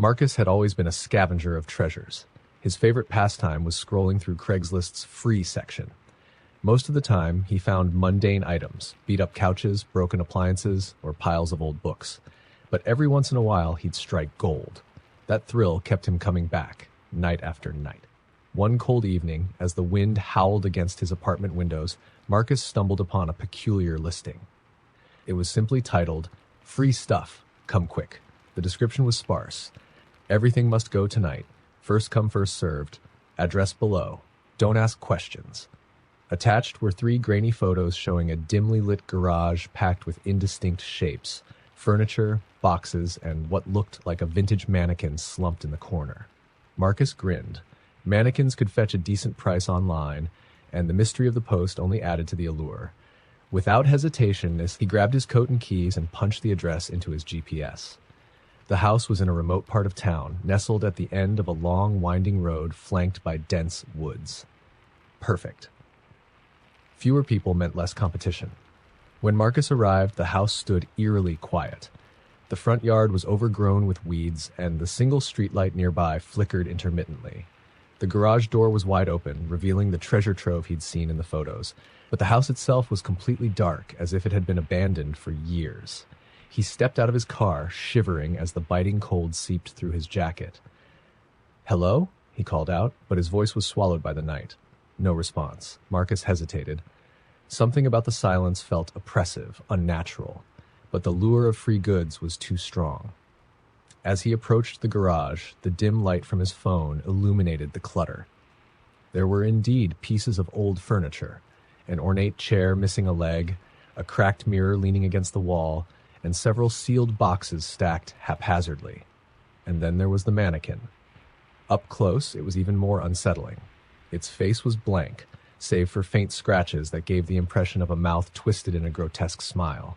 Marcus had always been a scavenger of treasures. His favorite pastime was scrolling through Craigslist's free section. Most of the time, he found mundane items, beat-up couches, broken appliances, or piles of old books. But every once in a while, he'd strike gold. That thrill kept him coming back, night after night. One cold evening, as the wind howled against his apartment windows, Marcus stumbled upon a peculiar listing. It was simply titled, "Free Stuff, Come Quick." The description was sparse. "Everything must go tonight. First come, first served. Address below. Don't ask questions." Attached were 3 grainy photos showing a dimly lit garage packed with indistinct shapes, furniture, boxes, and what looked like a vintage mannequin slumped in the corner. Marcus grinned. Mannequins could fetch a decent price online, and the mystery of the post only added to the allure. Without hesitation, he grabbed his coat and keys and punched the address into his GPS. The house was in a remote part of town, nestled at the end of a long, winding road flanked by dense woods. Perfect. Fewer people meant less competition. When Marcus arrived, the house stood eerily quiet. The front yard was overgrown with weeds, and the single streetlight nearby flickered intermittently. The garage door was wide open, revealing the treasure trove he'd seen in the photos, but the house itself was completely dark, as if it had been abandoned for years. He stepped out of his car, shivering as the biting cold seeped through his jacket. "Hello?" he called out, but his voice was swallowed by the night. No response. Marcus hesitated. Something about the silence felt oppressive, unnatural, but the lure of free goods was too strong. As he approached the garage, the dim light from his phone illuminated the clutter. There were indeed pieces of old furniture, an ornate chair missing a leg, a cracked mirror leaning against the wall, and several sealed boxes stacked haphazardly. And then there was the mannequin. Up close, it was even more unsettling. Its face was blank, save for faint scratches that gave the impression of a mouth twisted in a grotesque smile.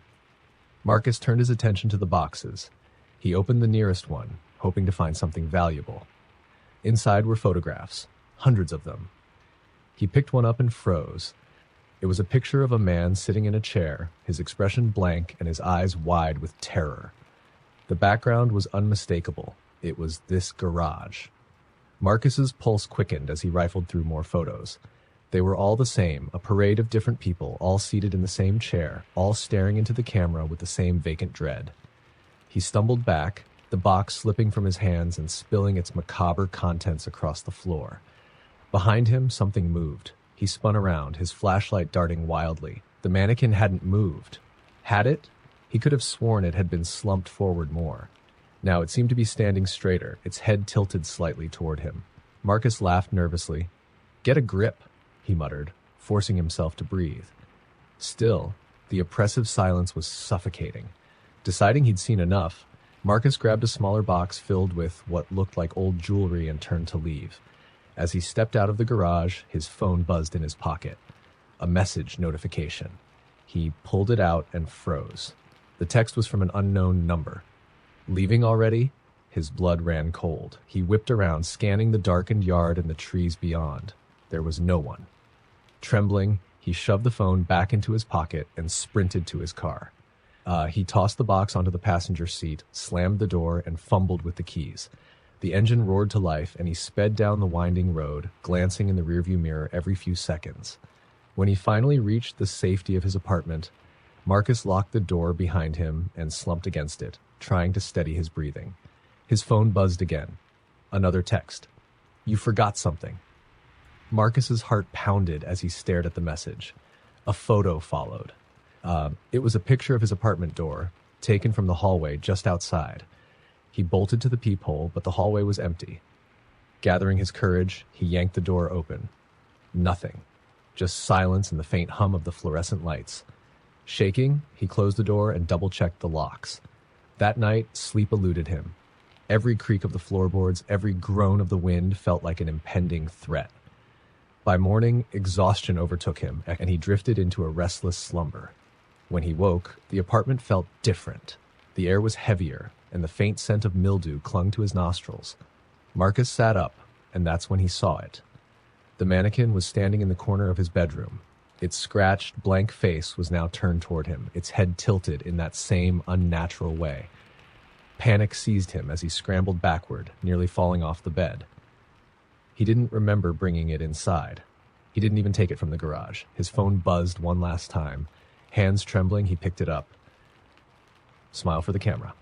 Marcus turned his attention to the boxes. He opened the nearest one, hoping to find something valuable. Inside were photographs, hundreds of them. He picked one up and froze. It was a picture of a man sitting in a chair, his expression blank and his eyes wide with terror. The background was unmistakable. It was this garage. Marcus's pulse quickened as he rifled through more photos. They were all the same, a parade of different people, all seated in the same chair, all staring into the camera with the same vacant dread. He stumbled back, the box slipping from his hands and spilling its macabre contents across the floor. Behind him, something moved. He spun around, his flashlight darting wildly. The mannequin hadn't moved. Had it? He could have sworn it had been slumped forward more. Now it seemed to be standing straighter, its head tilted slightly toward him. Marcus laughed nervously. "Get a grip," he muttered, forcing himself to breathe. Still, the oppressive silence was suffocating. Deciding he'd seen enough, Marcus grabbed a smaller box filled with what looked like old jewelry and turned to leave. As he stepped out of the garage, his phone buzzed in his pocket. A message notification. He pulled it out and froze. The text was from an unknown number. Leaving already? His blood ran cold. He whipped around, scanning the darkened yard and the trees beyond. There was no one. Trembling, he shoved the phone back into his pocket and sprinted to his car. He tossed the box onto the passenger seat, slammed the door, and fumbled with the keys. The engine roared to life, and he sped down the winding road, glancing in the rearview mirror every few seconds. When he finally reached the safety of his apartment, Marcus locked the door behind him and slumped against it, trying to steady his breathing. His phone buzzed again. Another text. "You forgot something." Marcus's heart pounded as he stared at the message. A photo followed. It was a picture of his apartment door, taken from the hallway just outside. He bolted to the peephole, but the hallway was empty. Gathering his courage, he yanked the door open. Nothing. Just silence and the faint hum of the fluorescent lights. Shaking, he closed the door and double-checked the locks. That night, sleep eluded him. Every creak of the floorboards, every groan of the wind felt like an impending threat. By morning, exhaustion overtook him, and he drifted into a restless slumber. When he woke, the apartment felt different. The air was heavier, and the faint scent of mildew clung to his nostrils. Marcus sat up, and that's when he saw it. The mannequin was standing in the corner of his bedroom. Its scratched, blank face was now turned toward him, its head tilted in that same unnatural way. Panic seized him as he scrambled backward, nearly falling off the bed. He didn't remember bringing it inside. He didn't even take it from the garage. His phone buzzed one last time. Hands trembling, he picked it up. Smile for the camera.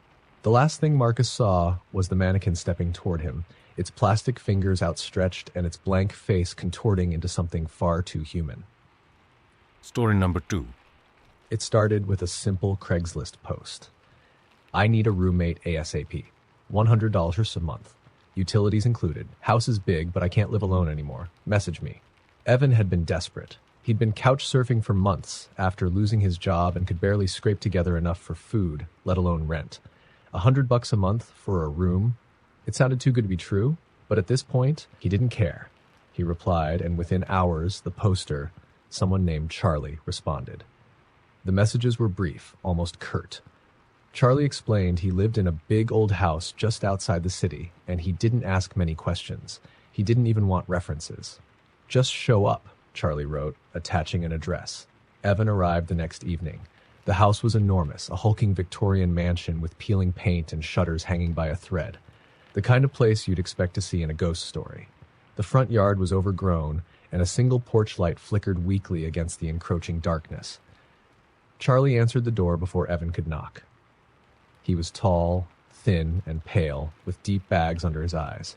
The last thing Marcus saw was the mannequin stepping toward him, its plastic fingers outstretched and its blank face contorting into something far too human. Story number 2. It started with a simple Craigslist post. I need a roommate ASAP. $100 a month. Utilities included. House is big, but I can't live alone anymore. Message me. Evan had been desperate. He'd been couch surfing for months after losing his job and could barely scrape together enough for food, let alone rent. $100 a month for a room? It sounded too good to be true, but at this point, he didn't care. He replied, and within hours, the poster, someone named Charlie, responded. The messages were brief, almost curt. Charlie explained he lived in a big old house just outside the city, and he didn't ask many questions. He didn't even want references. Just show up, Charlie wrote, attaching an address. Evan arrived the next evening. The house was enormous, a hulking Victorian mansion with peeling paint and shutters hanging by a thread. The kind of place you'd expect to see in a ghost story. The front yard was overgrown, and a single porch light flickered weakly against the encroaching darkness. Charlie answered the door before Evan could knock. He was tall, thin, and pale, with deep bags under his eyes.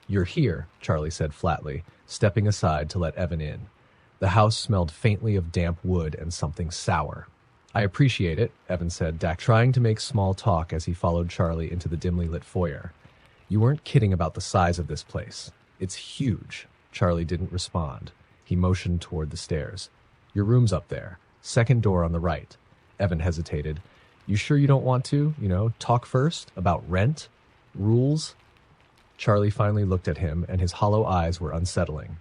You're here, Charlie said flatly, stepping aside to let Evan in. The house smelled faintly of damp wood and something sour. I appreciate it, Evan said, trying to make small talk as he followed Charlie into the dimly lit foyer. You weren't kidding about the size of this place. It's huge. Charlie didn't respond. He motioned toward the stairs. Your room's up there. Second door on the right. Evan hesitated. You sure you don't want to, talk first about rent? Rules? Charlie finally looked at him, and his hollow eyes were unsettling.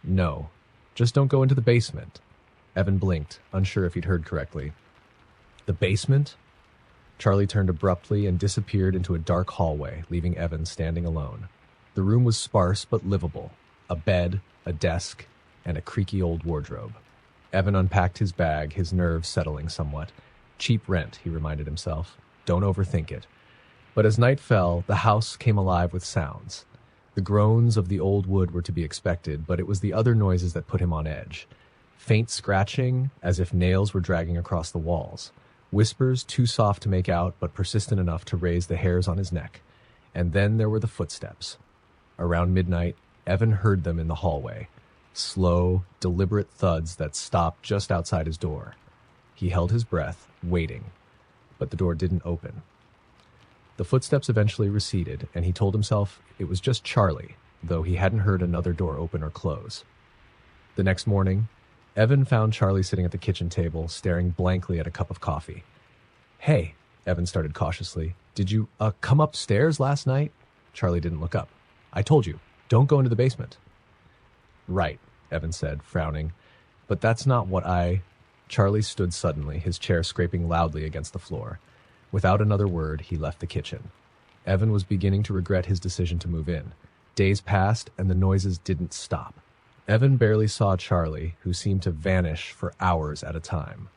No. Just don't go into the basement. Evan blinked, unsure if he'd heard correctly. The basement? Charlie turned abruptly and disappeared into a dark hallway, leaving Evan standing alone. The room was sparse but livable. A bed, a desk, and a creaky old wardrobe. Evan unpacked his bag, his nerves settling somewhat. Cheap rent, he reminded himself. Don't overthink it. But as night fell, the house came alive with sounds. The groans of the old wood were to be expected, but it was the other noises that put him on edge. Faint scratching, as if nails were dragging across the walls. Whispers too soft to make out, but persistent enough to raise the hairs on his neck. And then there were the footsteps. Around midnight, Evan heard them in the hallway. Slow, deliberate thuds that stopped just outside his door. He held his breath, waiting, but the door didn't open. The footsteps eventually receded, and he told himself it was just Charlie, though he hadn't heard another door open or close. The next morning, Evan found Charlie sitting at the kitchen table, staring blankly at a cup of coffee. Hey, Evan started cautiously, did you, come upstairs last night? Charlie didn't look up. I told you, don't go into the basement. Right, Evan said, frowning, but that's not what Charlie stood suddenly, his chair scraping loudly against the floor. Without another word, he left the kitchen. Evan was beginning to regret his decision to move in. Days passed, and the noises didn't stop. Evan barely saw Charlie, who seemed to vanish for hours at a time.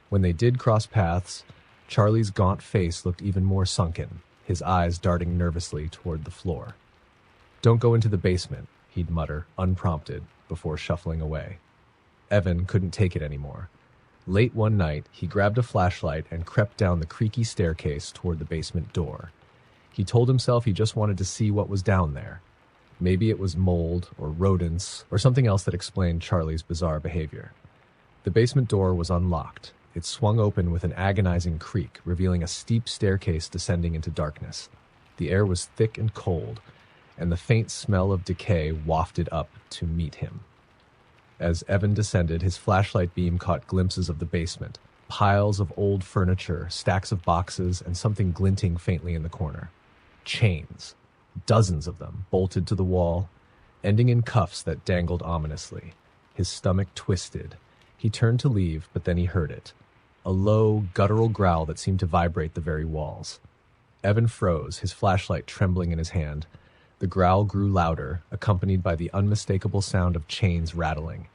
When they did cross paths, Charlie's gaunt face looked even more sunken, his eyes darting nervously toward the floor. Don't go into the basement, he'd mutter, unprompted, before shuffling away. Evan couldn't take it anymore. Late one night, he grabbed a flashlight and crept down the creaky staircase toward the basement door. He told himself he just wanted to see what was down there. Maybe it was mold or rodents or something else that explained Charlie's bizarre behavior. The basement door was unlocked. It swung open with an agonizing creak, revealing a steep staircase descending into darkness. The air was thick and cold, and the faint smell of decay wafted up to meet him. As Evan descended, his flashlight beam caught glimpses of the basement, piles of old furniture, stacks of boxes, and something glinting faintly in the corner. Chains, dozens of them, bolted to the wall, ending in cuffs that dangled ominously. His stomach twisted. He turned to leave, but then he heard it. A low, guttural growl that seemed to vibrate the very walls. Evan froze, his flashlight trembling in his hand. The growl grew louder, accompanied by the unmistakable sound of chains rattling.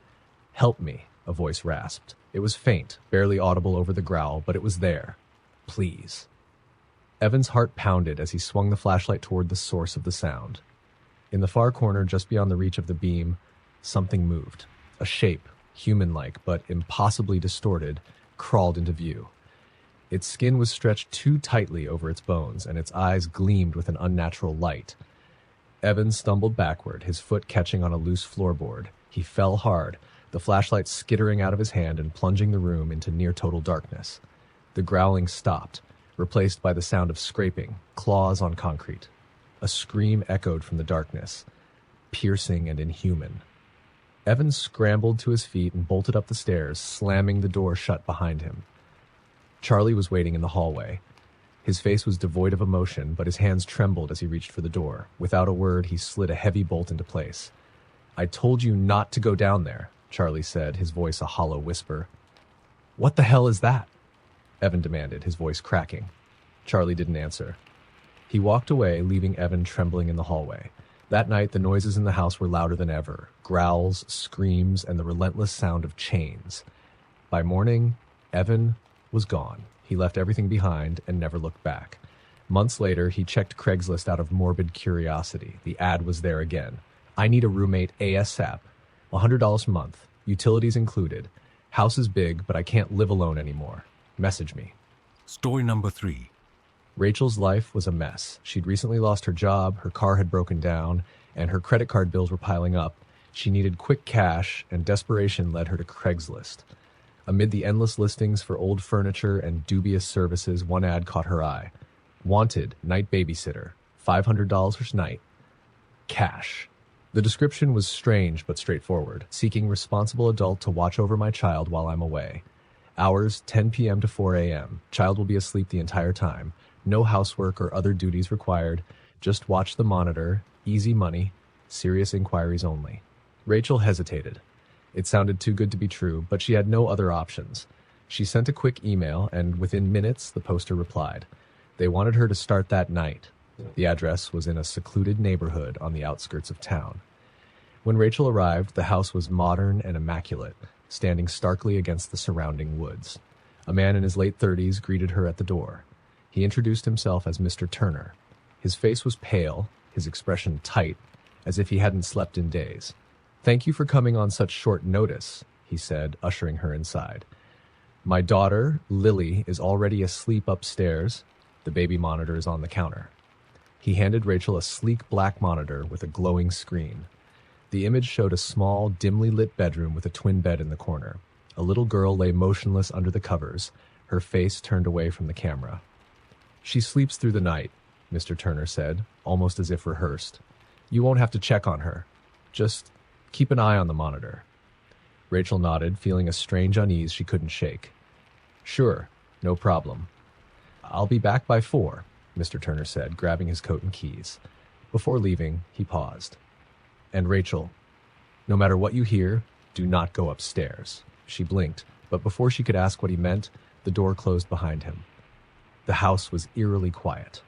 Help me, a voice rasped. It was faint, barely audible over the growl, but it was there. Please. Evan's heart pounded as he swung the flashlight toward the source of the sound. In the far corner, just beyond the reach of the beam, something moved. A shape, human-like but impossibly distorted, crawled into view. Its skin was stretched too tightly over its bones, and its eyes gleamed with an unnatural light. Evan stumbled backward, his foot catching on a loose floorboard. He fell hard, the flashlight skittering out of his hand and plunging the room into near-total darkness. The growling stopped, replaced by the sound of scraping, claws on concrete. A scream echoed from the darkness, piercing and inhuman. Evan scrambled to his feet and bolted up the stairs, slamming the door shut behind him. Charlie was waiting in the hallway. His face was devoid of emotion, but his hands trembled as he reached for the door. Without a word, he slid a heavy bolt into place. "I told you not to go down there," Charlie said, his voice a hollow whisper. "What the hell is that?" Evan demanded, his voice cracking. Charlie didn't answer. He walked away, leaving Evan trembling in the hallway. That night, the noises in the house were louder than ever. Growls, screams, and the relentless sound of chains. By morning, Evan was gone. He left everything behind and never looked back. Months later, he checked Craigslist out of morbid curiosity. The ad was there again. "I need a roommate ASAP. $100 a month. Utilities included. House is big, but I can't live alone anymore. Message me." Story number 3. Rachel's life was a mess. She'd recently lost her job, her car had broken down, and her credit card bills were piling up. She needed quick cash, and desperation led her to Craigslist. Amid the endless listings for old furniture and dubious services, one ad caught her eye. "Wanted, night babysitter, $500 per night. Cash." The description was strange but straightforward. "Seeking responsible adult to watch over my child while I'm away. Hours 10 p.m. to 4 a.m. Child will be asleep the entire time. No housework or other duties required. Just watch the monitor. Easy money. Serious inquiries only." Rachel hesitated. It sounded too good to be true, but she had no other options. She sent a quick email, and within minutes, the poster replied. They wanted her to start that night. The address was in a secluded neighborhood on the outskirts of town. When Rachel arrived, the house was modern and immaculate, standing starkly against the surrounding woods. A man in his late 30s greeted her at the door. He introduced himself as Mr. Turner. His face was pale, his expression tight, as if he hadn't slept in days. "Thank you for coming on such short notice," he said, ushering her inside. "My daughter, Lily, is already asleep upstairs. The baby monitor is on the counter." He handed Rachel a sleek black monitor with a glowing screen. The image showed a small, dimly lit bedroom with a twin bed in the corner. A little girl lay motionless under the covers, her face turned away from the camera. "She sleeps through the night," Mr. Turner said, almost as if rehearsed. "You won't have to check on her. Just keep an eye on the monitor." Rachel nodded, feeling a strange unease she couldn't shake. "Sure, no problem. I'll be back by 4, Mr. Turner said, grabbing his coat and keys. Before leaving, he paused. "And Rachel, no matter what you hear, do not go upstairs." She blinked, but before she could ask what he meant, the door closed behind him. The house was eerily quiet.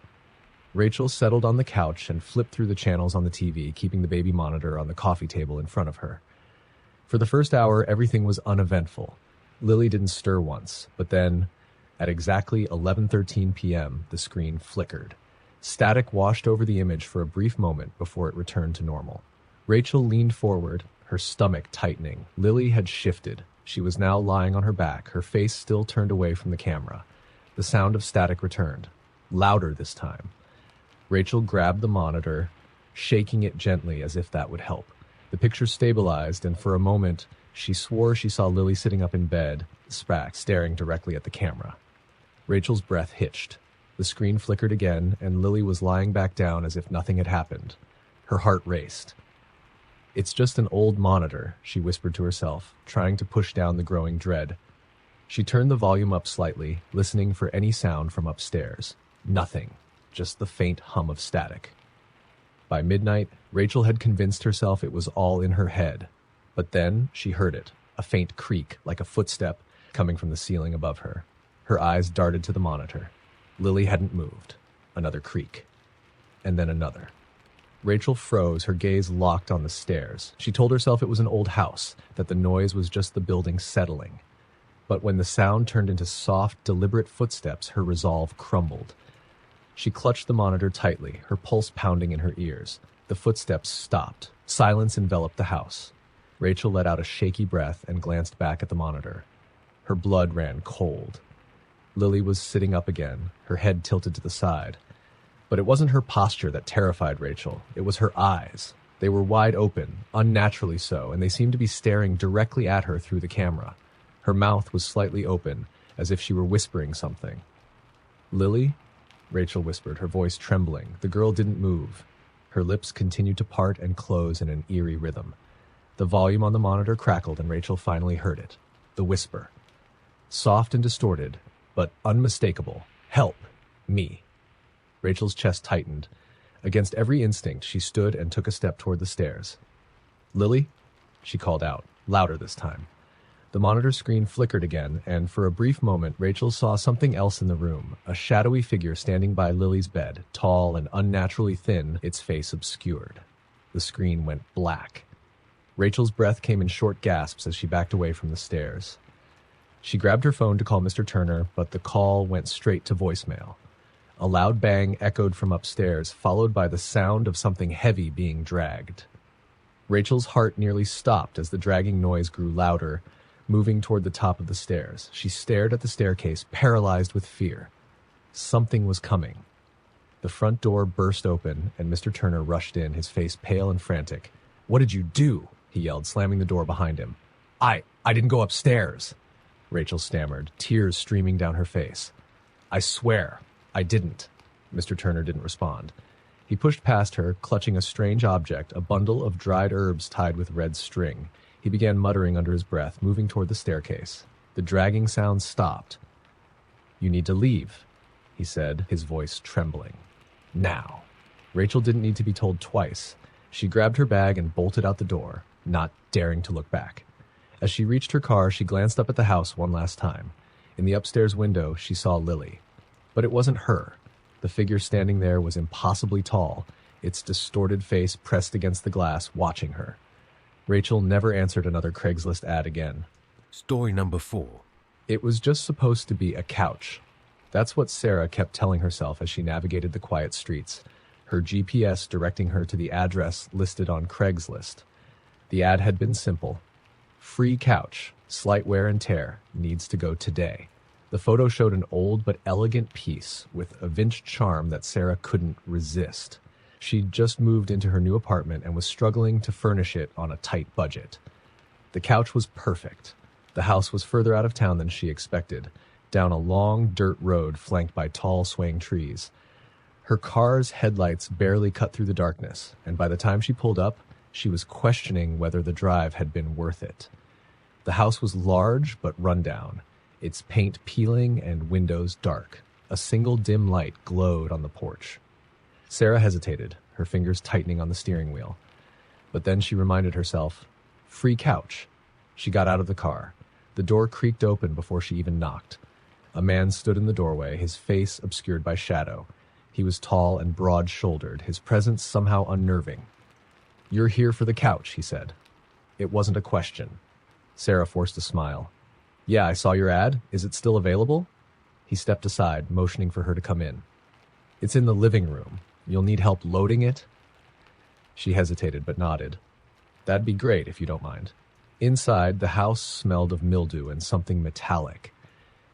Rachel settled on the couch and flipped through the channels on the TV, keeping the baby monitor on the coffee table in front of her. For the first hour, everything was uneventful. Lily didn't stir once, but then, at exactly 11:13 p.m., the screen flickered. Static washed over the image for a brief moment before it returned to normal. Rachel leaned forward, her stomach tightening. Lily had shifted. She was now lying on her back, her face still turned away from the camera. The sound of static returned, louder this time. Rachel grabbed the monitor, shaking it gently as if that would help. The picture stabilized, and for a moment, she swore she saw Lily sitting up in bed, staring directly at the camera. Rachel's breath hitched. The screen flickered again, and Lily was lying back down as if nothing had happened. Her heart raced. "It's just an old monitor," she whispered to herself, trying to push down the growing dread. She turned the volume up slightly, listening for any sound from upstairs. Nothing. Just the faint hum of static. By midnight, Rachel had convinced herself it was all in her head. But then she heard it, a faint creak, like a footstep, coming from the ceiling above her. Her eyes darted to the monitor. Lily hadn't moved. Another creak. And then another. Rachel froze, her gaze locked on the stairs. She told herself it was an old house, that the noise was just the building settling. But when the sound turned into soft, deliberate footsteps, her resolve crumbled. She clutched the monitor tightly, her pulse pounding in her ears. The footsteps stopped. Silence enveloped the house. Rachel let out a shaky breath and glanced back at the monitor. Her blood ran cold. Lily was sitting up again, her head tilted to the side. But it wasn't her posture that terrified Rachel. It was her eyes. They were wide open, unnaturally so, and they seemed to be staring directly at her through the camera. Her mouth was slightly open, as if she were whispering something. "Lily?" Rachel whispered, her voice trembling. The girl didn't move. Her lips continued to part and close in an eerie rhythm. The volume on the monitor crackled, and Rachel finally heard it. The whisper. Soft and distorted, but unmistakable. "Help. Me." Rachel's chest tightened. Against every instinct, she stood and took a step toward the stairs. "Lily?" she called out, louder this time. The monitor screen flickered again, and for a brief moment, Rachel saw something else in the room, a shadowy figure standing by Lily's bed, tall and unnaturally thin, its face obscured. The screen went black. Rachel's breath came in short gasps as she backed away from the stairs. She grabbed her phone to call Mr. Turner, but the call went straight to voicemail. A loud bang echoed from upstairs, followed by the sound of something heavy being dragged. Rachel's heart nearly stopped as the dragging noise grew louder, moving toward the top of the stairs. She stared at the staircase, paralyzed with fear. Something was coming. The front door burst open, and Mr. Turner rushed in, his face pale and frantic. "What did you do?" he yelled, slamming the door behind him. I didn't go upstairs," Rachel stammered, tears streaming down her face. "I swear, I didn't." Mr. Turner didn't respond. He pushed past her, clutching a strange object, a bundle of dried herbs tied with red string. He began muttering under his breath, moving toward the staircase. The dragging sound stopped. "You need to leave," he said, his voice trembling. "Now." Rachel didn't need to be told twice. She grabbed her bag and bolted out the door, not daring to look back. As she reached her car, she glanced up at the house one last time. In the upstairs window, she saw Lily. But it wasn't her. The figure standing there was impossibly tall, its distorted face pressed against the glass, watching her. Rachel never answered another Craigslist ad again. Story number 4. It was just supposed to be a couch. That's what Sarah kept telling herself as she navigated the quiet streets, her GPS directing her to the address listed on Craigslist. The ad had been simple. Free couch, slight wear and tear, needs to go today. The photo showed an old but elegant piece with a vintage charm that Sarah couldn't resist. She'd just moved into her new apartment and was struggling to furnish it on a tight budget. The couch was perfect. The house was further out of town than she expected, down a long dirt road flanked by tall swaying trees. Her car's headlights barely cut through the darkness, and by the time she pulled up, she was questioning whether the drive had been worth it. The house was large but run down, its paint peeling and windows dark. A single dim light glowed on the porch. Sarah hesitated, her fingers tightening on the steering wheel. But then she reminded herself, free couch. She got out of the car. The door creaked open before she even knocked. A man stood in the doorway, his face obscured by shadow. He was tall and broad-shouldered, his presence somehow unnerving. "You're here for the couch," he said. It wasn't a question. Sarah forced a smile. "Yeah, I saw your ad. Is it still available?" He stepped aside, motioning for her to come in. "It's in the living room. You'll need help loading it?" She hesitated but nodded. "That'd be great, if you don't mind." Inside, the house smelled of mildew and something metallic.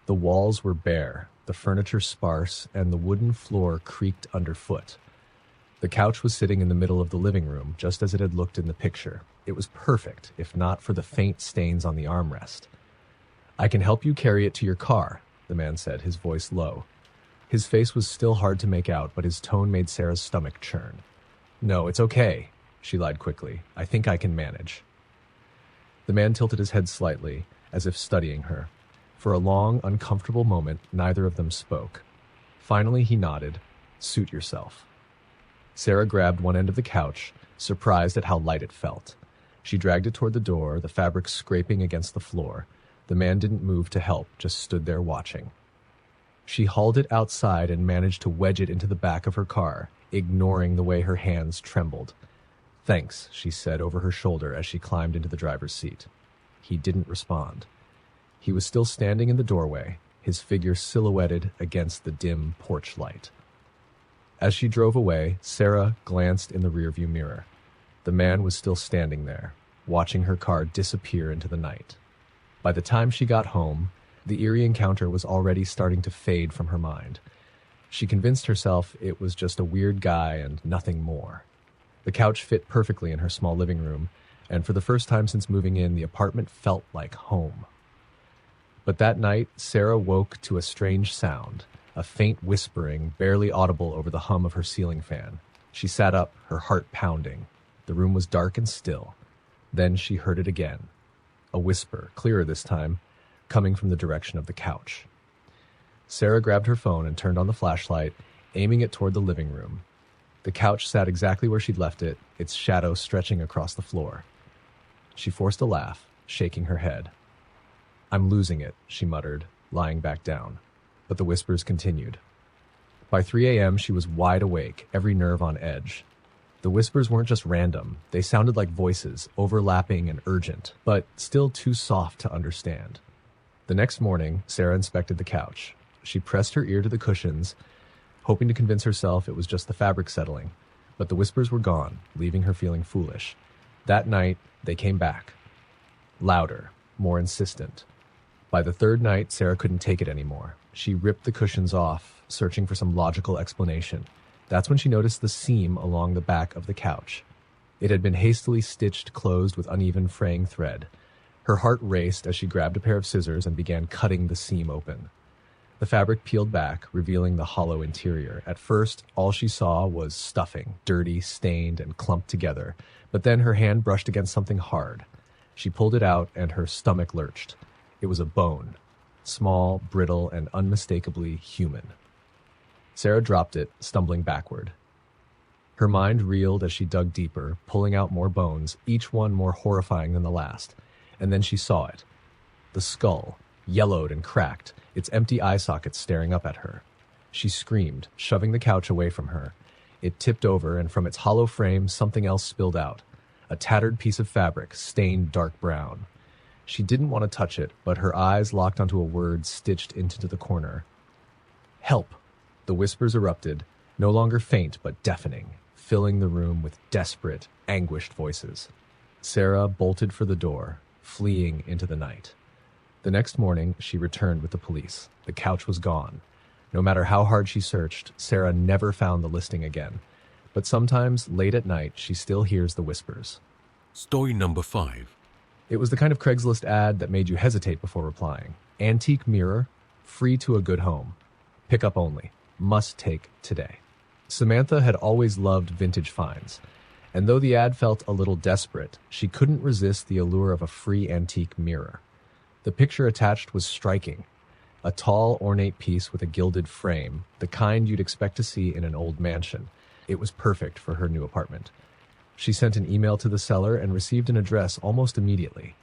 The walls were bare, the furniture sparse, and the wooden floor creaked underfoot. The couch was sitting in the middle of the living room, just as it had looked in the picture. It was perfect, if not for the faint stains on the armrest. "I can help you carry it to your car," the man said, his voice low. His face was still hard to make out, but his tone made Sarah's stomach churn. "No, it's okay," she lied quickly. "I think I can manage." The man tilted his head slightly, as if studying her. For a long, uncomfortable moment, neither of them spoke. Finally, he nodded. "Suit yourself." Sarah grabbed one end of the couch, surprised at how light it felt. She dragged it toward the door, the fabric scraping against the floor. The man didn't move to help, just stood there watching. She hauled it outside and managed to wedge it into the back of her car, ignoring the way her hands trembled. "Thanks," she said over her shoulder as she climbed into the driver's seat. He didn't respond. He was still standing in the doorway, his figure silhouetted against the dim porch light. As she drove away, Sarah glanced in the rearview mirror. The man was still standing there, watching her car disappear into the night. By the time she got home, the eerie encounter was already starting to fade from her mind. She convinced herself it was just a weird guy and nothing more. The couch fit perfectly in her small living room, and for the first time since moving in, the apartment felt like home. But that night, Sarah woke to a strange sound, a faint whispering, barely audible over the hum of her ceiling fan. She sat up, her heart pounding. The room was dark and still. Then she heard it again. A whisper, clearer this time, coming from the direction of the couch. Sarah grabbed her phone and turned on the flashlight, aiming it toward the living room. The couch sat exactly where she'd left it, its shadow stretching across the floor. She forced a laugh, shaking her head. "I'm losing it," she muttered, lying back down. But the whispers continued. By 3 a.m., she was wide awake, every nerve on edge. The whispers weren't just random. They sounded like voices, overlapping and urgent, but still too soft to understand. The next morning, Sarah inspected the couch. She pressed her ear to the cushions, hoping to convince herself it was just the fabric settling. But the whispers were gone, leaving her feeling foolish. That night, they came back. Louder, more insistent. By the third night, Sarah couldn't take it anymore. She ripped the cushions off, searching for some logical explanation. That's when she noticed the seam along the back of the couch. It had been hastily stitched closed with uneven fraying thread. Her heart raced as she grabbed a pair of scissors and began cutting the seam open. The fabric peeled back, revealing the hollow interior. At first, all she saw was stuffing, dirty, stained, and clumped together. But then her hand brushed against something hard. She pulled it out, and her stomach lurched. It was a bone, small, brittle, and unmistakably human. Sarah dropped it, stumbling backward. Her mind reeled as she dug deeper, pulling out more bones, each one more horrifying than the last. And then she saw it. The skull, yellowed and cracked, its empty eye sockets staring up at her. She screamed, shoving the couch away from her. It tipped over, and from its hollow frame, something else spilled out. A tattered piece of fabric, stained dark brown. She didn't want to touch it, but her eyes locked onto a word stitched into the corner. "Help!" The whispers erupted, no longer faint but deafening, filling the room with desperate, anguished voices. Sarah bolted for the door, fleeing into the night. The next morning, she returned with the police. The couch was gone. No matter how hard she searched, Sarah never found the listing again. But sometimes, late at night, she still hears the whispers. Story number 5. It was the kind of Craigslist ad that made you hesitate before replying. Antique mirror, free to a good home. Pickup only. Must take today. Samantha had always loved vintage finds, and though the ad felt a little desperate, she couldn't resist the allure of a free antique mirror. The picture attached was striking. A tall, ornate piece with a gilded frame, the kind you'd expect to see in an old mansion. It was perfect for her new apartment. She sent an email to the seller and received an address almost immediately.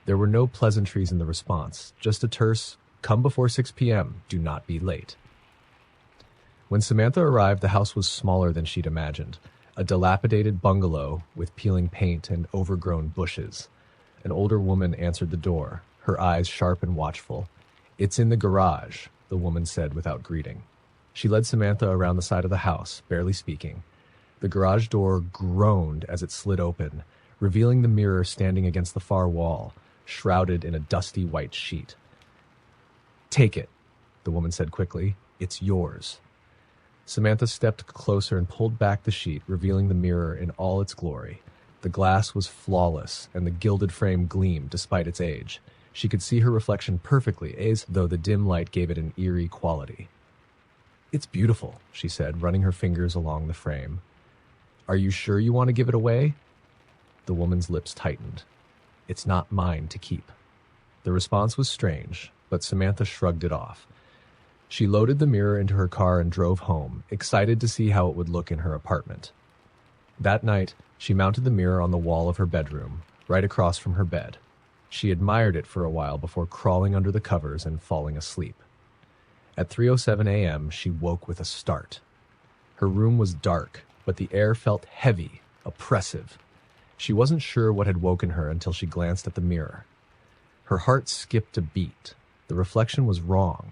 There were no pleasantries in the response, just a terse, "Come before 6 p.m., do not be late." When Samantha arrived, the house was smaller than she'd imagined. A dilapidated bungalow with peeling paint and overgrown bushes. An older woman answered the door, her eyes sharp and watchful. "It's in the garage," the woman said without greeting. She led Samantha around the side of the house, barely speaking. The garage door groaned as it slid open, revealing the mirror standing against the far wall, shrouded in a dusty white sheet. "Take it," the woman said quickly. "It's yours." Samantha stepped closer and pulled back the sheet, revealing the mirror in all its glory. The glass was flawless, and the gilded frame gleamed despite its age. She could see her reflection perfectly, as though the dim light gave it an eerie quality. "It's beautiful," she said, running her fingers along the frame. "Are you sure you want to give it away?" The woman's lips tightened. "It's not mine to keep." The response was strange, but Samantha shrugged it off. She loaded the mirror into her car and drove home, excited to see how it would look in her apartment. That night, she mounted the mirror on the wall of her bedroom, right across from her bed. She admired it for a while before crawling under the covers and falling asleep. At 3:07 a.m., she woke with a start. Her room was dark, but the air felt heavy, oppressive. She wasn't sure what had woken her until she glanced at the mirror. Her heart skipped a beat. The reflection was wrong.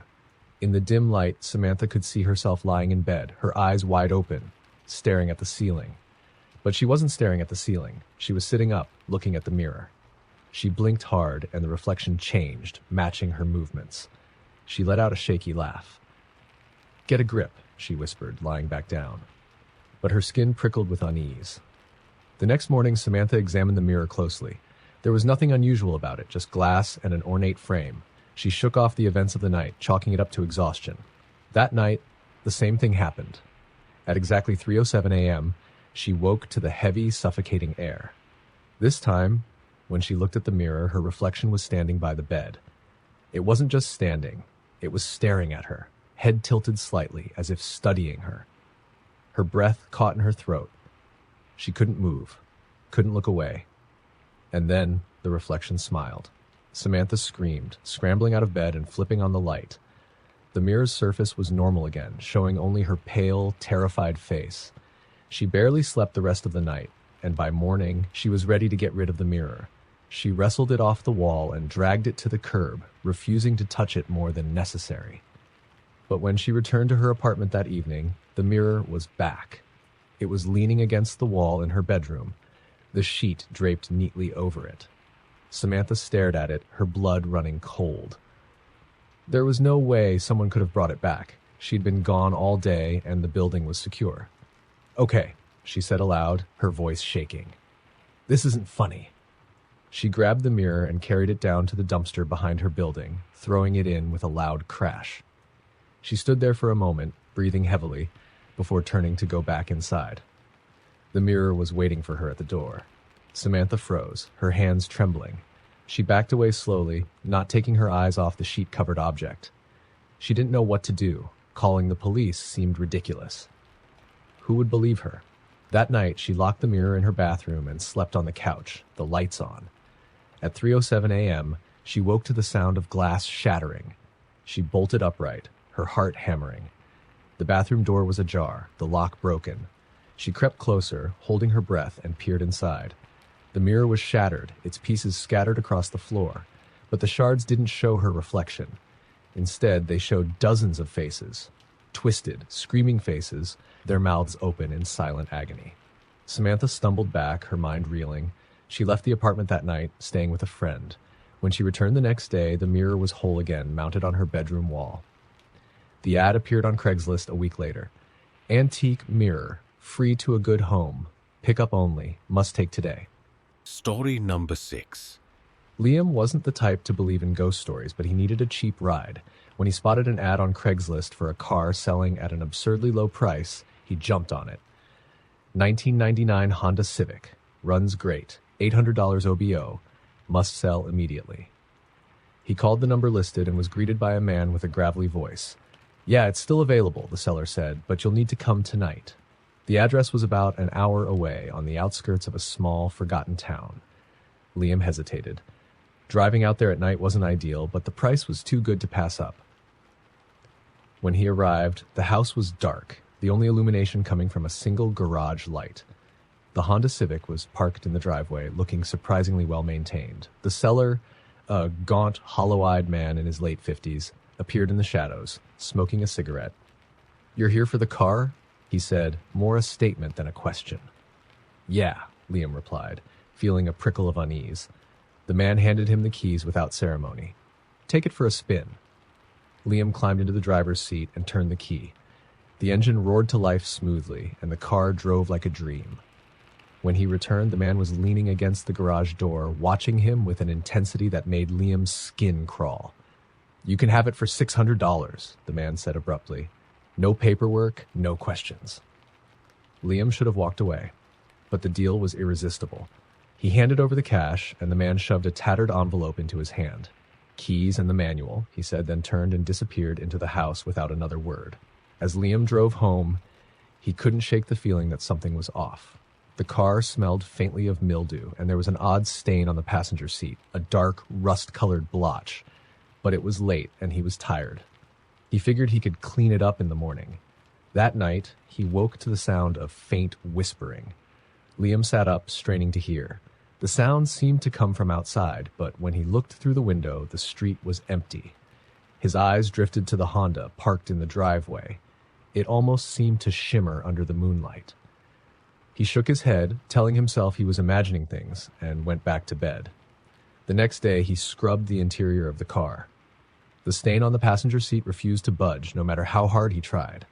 In the dim light, Samantha could see herself lying in bed, her eyes wide open, staring at the ceiling. But she wasn't staring at the ceiling. She was sitting up, looking at the mirror. She blinked hard, and the reflection changed, matching her movements. She let out a shaky laugh. "Get a grip," she whispered, lying back down. But her skin prickled with unease. The next morning, Samantha examined the mirror closely. There was nothing unusual about it, just glass and an ornate frame. She shook off the events of the night, chalking it up to exhaustion. That night, the same thing happened. At exactly 3:07 a.m., she woke to the heavy, suffocating air. This time, when she looked at the mirror, her reflection was standing by the bed. It wasn't just standing, it was staring at her, head tilted slightly, as if studying her. Her breath caught in her throat. She couldn't move, couldn't look away. And then the reflection smiled. Samantha screamed, scrambling out of bed and flipping on the light. The mirror's surface was normal again, showing only her pale, terrified face. She barely slept the rest of the night, and by morning, she was ready to get rid of the mirror. She wrestled it off the wall and dragged it to the curb, refusing to touch it more than necessary. But when she returned to her apartment that evening, the mirror was back. It was leaning against the wall in her bedroom, the sheet draped neatly over it. Samantha stared at it, her blood running cold. There was no way someone could have brought it back. She'd been gone all day, and the building was secure. "Okay," she said aloud, her voice shaking. "This isn't funny." She grabbed the mirror and carried it down to the dumpster behind her building, throwing it in with a loud crash. She stood there for a moment, breathing heavily, before turning to go back inside. The mirror was waiting for her at the door. Samantha froze, her hands trembling. She backed away slowly, not taking her eyes off the sheet-covered object. She didn't know what to do. Calling the police seemed ridiculous. Who would believe her? That night, she locked the mirror in her bathroom and slept on the couch, the lights on. At 3:07 a.m., she woke to the sound of glass shattering. She bolted upright, her heart hammering. The bathroom door was ajar, the lock broken. She crept closer, holding her breath, and peered inside. The mirror was shattered, its pieces scattered across the floor, but the shards didn't show her reflection. Instead, they showed dozens of faces, twisted, screaming faces, their mouths open in silent agony. Samantha stumbled back, her mind reeling. She left the apartment that night, staying with a friend. When she returned the next day, the mirror was whole again, mounted on her bedroom wall. The ad appeared on Craigslist a week later. "Antique mirror, free to a good home. Pickup only, must take today." Story number 6. Liam wasn't the type to believe in ghost stories, but he needed a cheap ride. When he spotted an ad on Craigslist for a car selling at an absurdly low price, he jumped on it. 1999 Honda Civic. Runs great. $800 OBO. Must sell immediately. He called the number listed and was greeted by a man with a gravelly voice. "Yeah, it's still available," the seller said, "but you'll need to come tonight." The address was about an hour away, on the outskirts of a small, forgotten town. Liam hesitated. Driving out there at night wasn't ideal, but the price was too good to pass up. When he arrived, the house was dark, the only illumination coming from a single garage light. The Honda Civic was parked in the driveway, looking surprisingly well-maintained. The seller, a gaunt, hollow-eyed man in his late 50s, appeared in the shadows, smoking a cigarette. "You're here for the car?" he said, more a statement than a question. "Yeah," Liam replied, feeling a prickle of unease. The man handed him the keys without ceremony. "Take it for a spin." Liam climbed into the driver's seat and turned the key. The engine roared to life smoothly, and the car drove like a dream. When he returned, the man was leaning against the garage door, watching him with an intensity that made Liam's skin crawl. "You can have it for $600, the man said abruptly. "No paperwork, no questions." Liam should have walked away, but the deal was irresistible. He handed over the cash, and the man shoved a tattered envelope into his hand. "Keys and the manual," he said, then turned and disappeared into the house without another word. As Liam drove home, he couldn't shake the feeling that something was off. The car smelled faintly of mildew, and there was an odd stain on the passenger seat, a dark, rust-colored blotch. But it was late, and he was tired. He figured he could clean it up in the morning. That night, he woke to the sound of faint whispering. Liam sat up, straining to hear. The sound seemed to come from outside, but when he looked through the window, the street was empty. His eyes drifted to the Honda parked in the driveway. It almost seemed to shimmer under the moonlight. He shook his head, telling himself he was imagining things, and went back to bed. The next day, he scrubbed the interior of the car. The stain on the passenger seat refused to budge, no matter how hard he tried.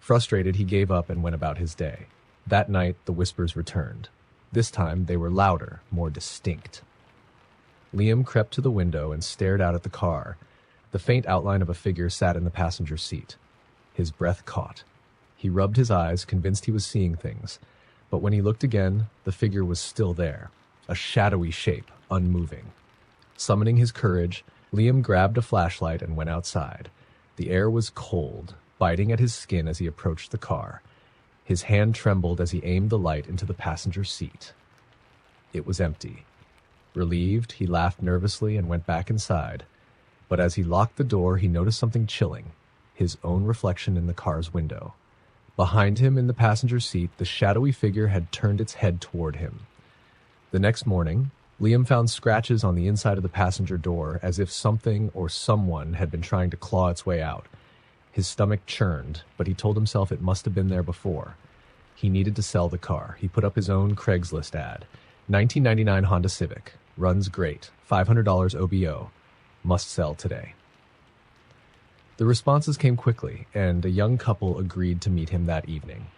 Frustrated, he gave up and went about his day. That night, the whispers returned. This time, they were louder, more distinct. Liam crept to the window and stared out at the car. The faint outline of a figure sat in the passenger seat. His breath caught. He rubbed his eyes, convinced he was seeing things. But when he looked again, the figure was still there, a shadowy shape, unmoving. Summoning his courage, Liam grabbed a flashlight and went outside. The air was cold, biting at his skin as he approached the car. His hand trembled as he aimed the light into the passenger seat. It was empty. Relieved, he laughed nervously and went back inside. But as he locked the door, he noticed something chilling, his own reflection in the car's window. Behind him in the passenger seat, the shadowy figure had turned its head toward him. The next morning, Liam found scratches on the inside of the passenger door as if something or someone had been trying to claw its way out. His stomach churned, but he told himself it must have been there before. He needed to sell the car. He put up his own Craigslist ad. $19.99 Honda Civic. Runs great. $500 OBO. Must sell today. The responses came quickly, and a young couple agreed to meet him that evening.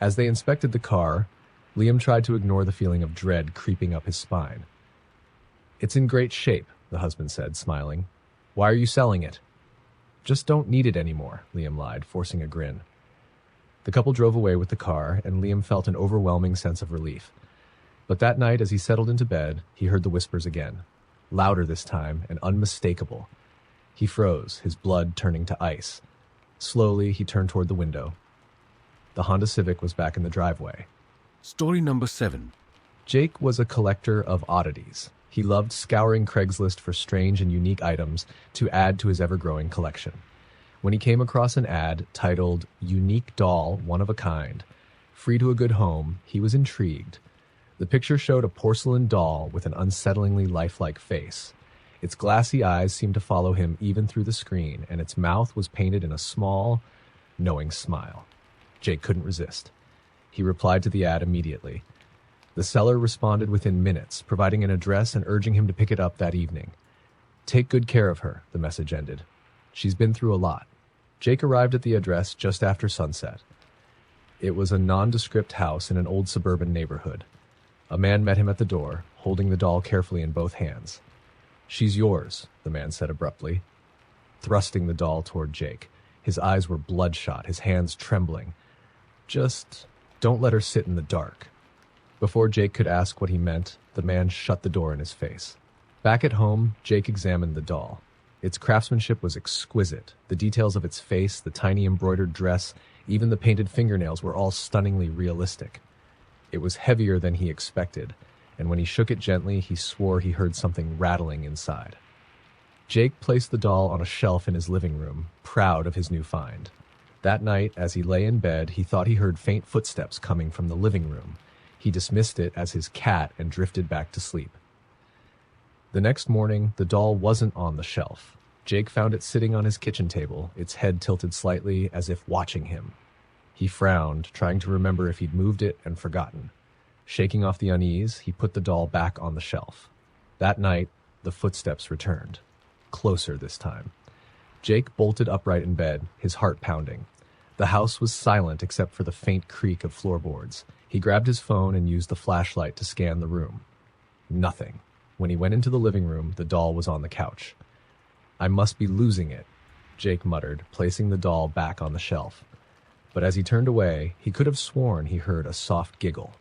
As they inspected the car, Liam tried to ignore the feeling of dread creeping up his spine. "It's in great shape," the husband said, smiling. "Why are you selling it?" "Just don't need it anymore," Liam lied, forcing a grin. The couple drove away with the car, and Liam felt an overwhelming sense of relief. But that night, as he settled into bed, he heard the whispers again, louder this time and unmistakable. He froze, his blood turning to ice. Slowly, he turned toward the window. The Honda Civic was back in the driveway. Story number 7. Jake was a collector of oddities. He loved scouring Craigslist for strange and unique items to add to his ever-growing collection. When he came across an ad titled "Unique Doll, One of a Kind, Free to a Good Home," he was intrigued. The picture showed a porcelain doll with an unsettlingly lifelike face. Its glassy eyes seemed to follow him even through the screen, and its mouth was painted in a small, knowing smile. Jake couldn't resist. He replied to the ad immediately. The seller responded within minutes, providing an address and urging him to pick it up that evening. "Take good care of her," the message ended. "She's been through a lot." Jake arrived at the address just after sunset. It was a nondescript house in an old suburban neighborhood. A man met him at the door, holding the doll carefully in both hands. "She's yours," the man said abruptly, thrusting the doll toward Jake. His eyes were bloodshot, his hands trembling. "Just don't let her sit in the dark." Before Jake could ask what he meant, the man shut the door in his face. Back at home, Jake examined the doll. Its craftsmanship was exquisite. The details of its face, the tiny embroidered dress, even the painted fingernails were all stunningly realistic. It was heavier than he expected, and when he shook it gently, he swore he heard something rattling inside. Jake placed the doll on a shelf in his living room, proud of his new find. That night, as he lay in bed, he thought he heard faint footsteps coming from the living room. He dismissed it as his cat and drifted back to sleep. The next morning, the doll wasn't on the shelf. Jake found it sitting on his kitchen table, its head tilted slightly as if watching him. He frowned, trying to remember if he'd moved it and forgotten. Shaking off the unease, he put the doll back on the shelf. That night, the footsteps returned. Closer this time. Jake bolted upright in bed, his heart pounding. The house was silent except for the faint creak of floorboards. He grabbed his phone and used the flashlight to scan the room. Nothing. When he went into the living room, the doll was on the couch. "I must be losing it," Jake muttered, placing the doll back on the shelf. But as he turned away, he could have sworn he heard a soft giggle.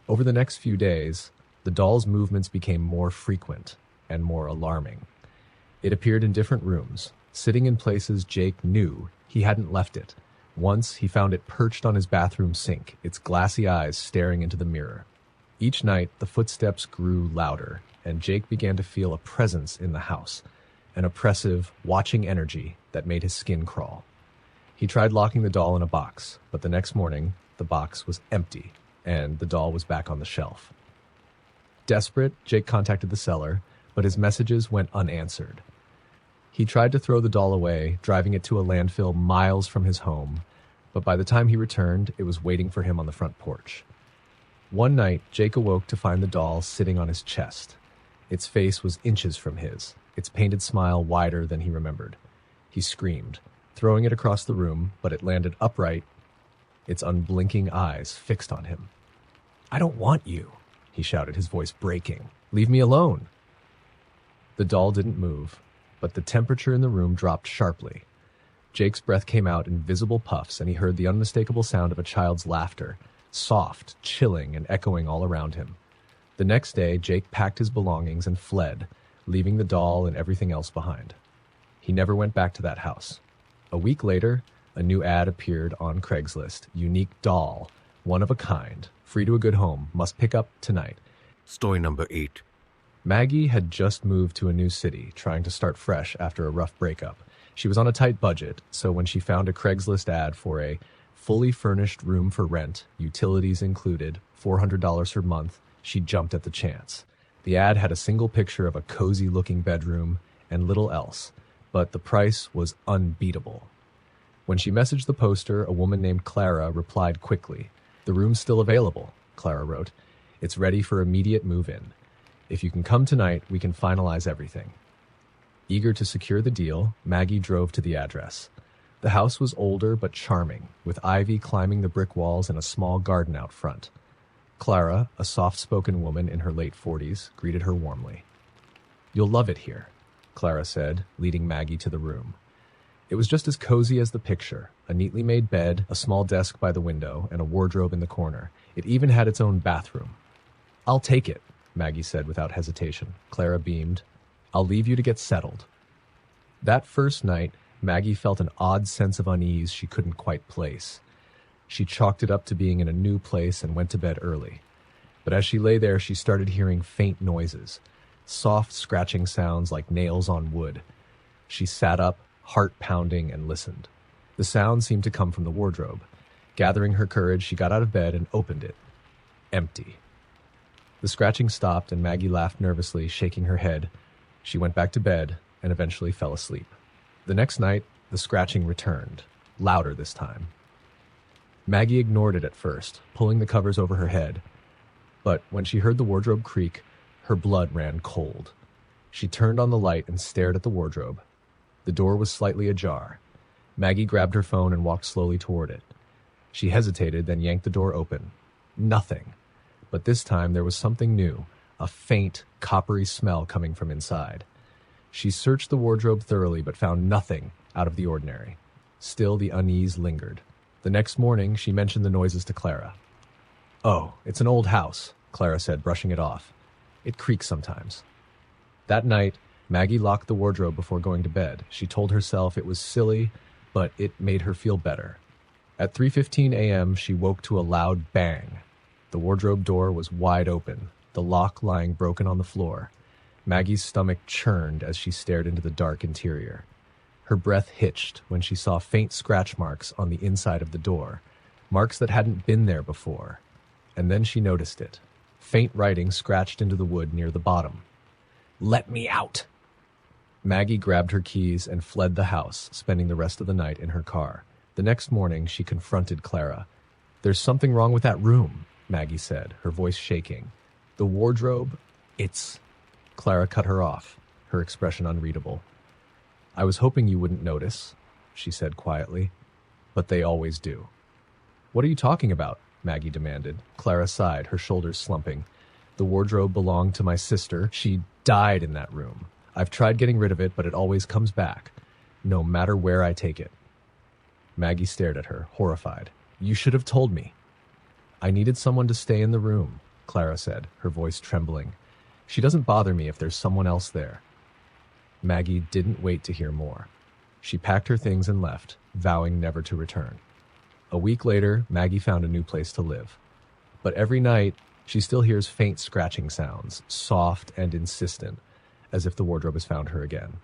Over the next few days, the doll's movements became more frequent and more alarming. It appeared in different rooms, sitting in places Jake knew he hadn't left it. Once, he found it perched on his bathroom sink, its glassy eyes staring into the mirror. Each night, the footsteps grew louder, and Jake began to feel a presence in the house, an oppressive, watching energy that made his skin crawl. He tried locking the doll in a box, but the next morning, the box was empty, and the doll was back on the shelf. Desperate, Jake contacted the seller, but his messages went unanswered. He tried to throw the doll away, driving it to a landfill miles from his home, but by the time he returned, it was waiting for him on the front porch. One night, Jake awoke to find the doll sitting on his chest. Its face was inches from his, its painted smile wider than he remembered. He screamed, throwing it across the room, but it landed upright, its unblinking eyes fixed on him. "I don't want you," he shouted, his voice breaking. "Leave me alone." The doll didn't move, but the temperature in the room dropped sharply. Jake's breath came out in visible puffs, and he heard the unmistakable sound of a child's laughter, soft, chilling, and echoing all around him. The next day, Jake packed his belongings and fled, leaving the doll and everything else behind. He never went back to that house. A week later, a new ad appeared on Craigslist. Unique doll, one of a kind, free to a good home, must pick up tonight. Story number 8. Maggie had just moved to a new city, trying to start fresh after a rough breakup. She was on a tight budget, so when she found a Craigslist ad for a fully furnished room for rent, utilities included, $400 per month, she jumped at the chance. The ad had a single picture of a cozy-looking bedroom and little else, but the price was unbeatable. When she messaged the poster, a woman named Clara replied quickly. "The room's still available," Clara wrote. "It's ready for immediate move-in. If you can come tonight, we can finalize everything." Eager to secure the deal, Maggie drove to the address. The house was older but charming, with ivy climbing the brick walls and a small garden out front. Clara, a soft-spoken woman in her late 40s, greeted her warmly. "You'll love it here," Clara said, leading Maggie to the room. It was just as cozy as the picture, a neatly made bed, a small desk by the window, and a wardrobe in the corner. It even had its own bathroom. "I'll take it," Maggie said without hesitation. Clara beamed. "I'll leave you to get settled." That first night, Maggie felt an odd sense of unease she couldn't quite place. She chalked it up to being in a new place and went to bed early. But as she lay there, she started hearing faint noises, soft scratching sounds like nails on wood. She sat up, heart pounding, and listened. The sound seemed to come from the wardrobe. Gathering her courage, she got out of bed and opened it. Empty. The scratching stopped, and Maggie laughed nervously, shaking her head. She went back to bed and eventually fell asleep. The next night, the scratching returned, louder this time. Maggie ignored it at first, pulling the covers over her head. But when she heard the wardrobe creak, her blood ran cold. She turned on the light and stared at the wardrobe. The door was slightly ajar. Maggie grabbed her phone and walked slowly toward it. She hesitated, then yanked the door open. Nothing. But this time there was something new, a faint, coppery smell coming from inside. She searched the wardrobe thoroughly but found nothing out of the ordinary. Still, the unease lingered. The next morning, she mentioned the noises to Clara. "Oh, it's an old house," Clara said, brushing it off. "It creaks sometimes." That night, Maggie locked the wardrobe before going to bed. She told herself it was silly, but it made her feel better. At 3:15 a.m., she woke to a loud bang. The wardrobe door was wide open, the lock lying broken on the floor. Maggie's stomach churned as she stared into the dark interior. Her breath hitched when she saw faint scratch marks on the inside of the door, marks that hadn't been there before. And then she noticed it. Faint writing scratched into the wood near the bottom. "Let me out!" Maggie grabbed her keys and fled the house, spending the rest of the night in her car. The next morning, she confronted Clara. "There's something wrong with that room," Maggie said, her voice shaking. "The wardrobe, it's..." Clara cut her off, her expression unreadable. "I was hoping you wouldn't notice," she said quietly, "but they always do." "What are you talking about?" Maggie demanded. Clara sighed, her shoulders slumping. "The wardrobe belonged to my sister. She died in that room. I've tried getting rid of it, but it always comes back, no matter where I take it." Maggie stared at her, horrified. "You should have told me." "I needed someone to stay in the room," Clara said, her voice trembling. "She doesn't bother me if there's someone else there." Maggie didn't wait to hear more. She packed her things and left, vowing never to return. A week later, Maggie found a new place to live. But every night, she still hears faint scratching sounds, soft and insistent, as if the wardrobe has found her again.